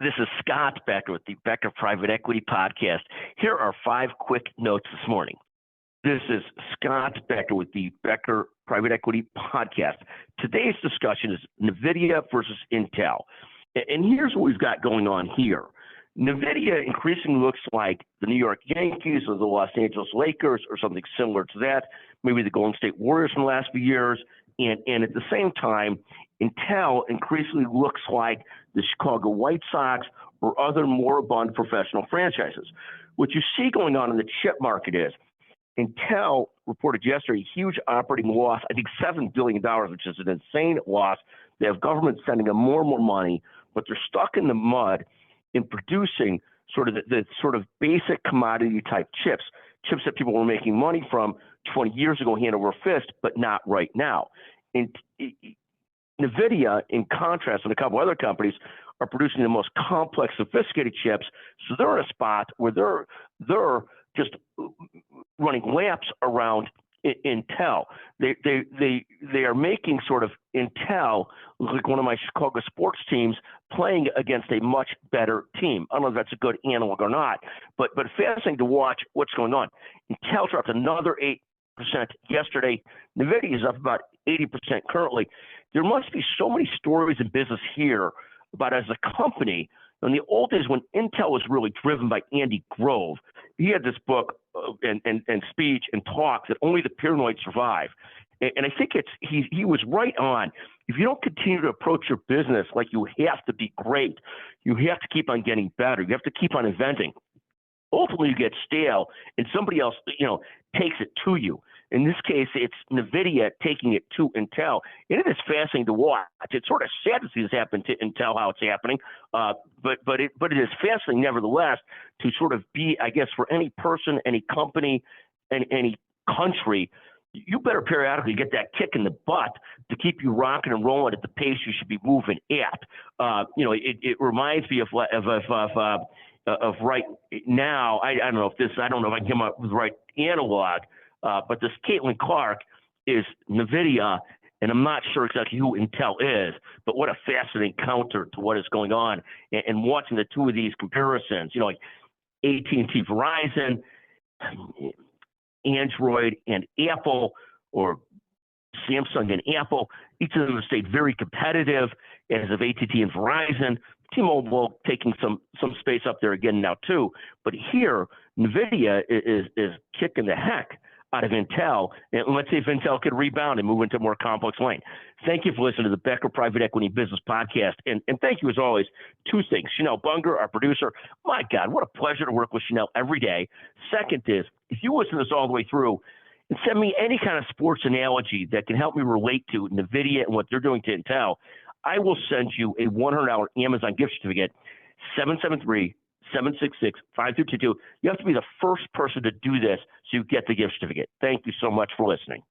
This is Scott Becker with the Becker Private Equity Podcast. Here are 5 quick notes this morning. This is Scott Becker with the Becker Private Equity Podcast. Today's discussion is NVIDIA versus Intel. And here's what we've got going on here. NVIDIA increasingly looks like the New York Yankees or the Los Angeles Lakers or something similar to that, maybe the Golden State Warriors in the last few years. And at the same time, Intel increasingly looks like the Chicago White Sox or other moribund professional franchises. What you see going on in the chip market is Intel reported yesterday a huge operating loss, I think $7 billion, which is an insane loss. They have government sending them more and more money, but they're stuck in the mud in producing sort of the sort of basic commodity type chips that people were making money from 20 years ago hand over fist, but not right now. And NVIDIA, in contrast, and a couple other companies are producing the most complex, sophisticated chips. So they're in a spot where they're just running laps around Intel. They are making sort of Intel look like one of my Chicago sports teams playing against a much better team. I don't know if that's a good analog or not, but fascinating to watch what's going on. Intel dropped another 8% yesterday. NVIDIA is up about 80% currently. There must be so many stories in business here about as a company. In the old days when Intel was really driven by Andy Grove, he had this book and speech and talk that only the paranoid survive. And I think he was right on. If you don't continue to approach your business like you have to be great, you have to keep on getting better. You have to keep on inventing. Ultimately, you get stale, and somebody else, takes it to you. In this case, it's NVIDIA taking it to Intel. And it is fascinating to watch. It's sort of sad to see this happen to Intel, how it's happening. But it is fascinating, nevertheless, to sort of be, I guess, for any person, any company, and any country, you better periodically get that kick in the butt to keep you rocking and rolling at the pace you should be moving at. It reminds me of right now. I don't know if I can come up with the right analog. But this Caitlin Clark is NVIDIA, and I'm not sure exactly who Intel is, but what a fascinating counter to what is going on. And watching the two of these comparisons, like AT&T, Verizon, Android, and Apple, or Samsung and Apple, each of them have stayed very competitive as of AT&T and Verizon. T-Mobile taking some space up there again now too. But here, NVIDIA is kicking the heck out of Intel, and let's see if Intel can rebound and move into a more complex lane. Thank you for listening to the Becker Private Equity Business Podcast, and thank you as always. 2 things. Chanel Bunger, our producer, my God, what a pleasure to work with Chanel every day. Second is, if you listen to this all the way through, and send me any kind of sports analogy that can help me relate to NVIDIA and what they're doing to Intel, I will send you a $100 Amazon gift certificate, 773-766-5222. You have to be the first person to do this so you get the gift certificate. Thank you so much for listening.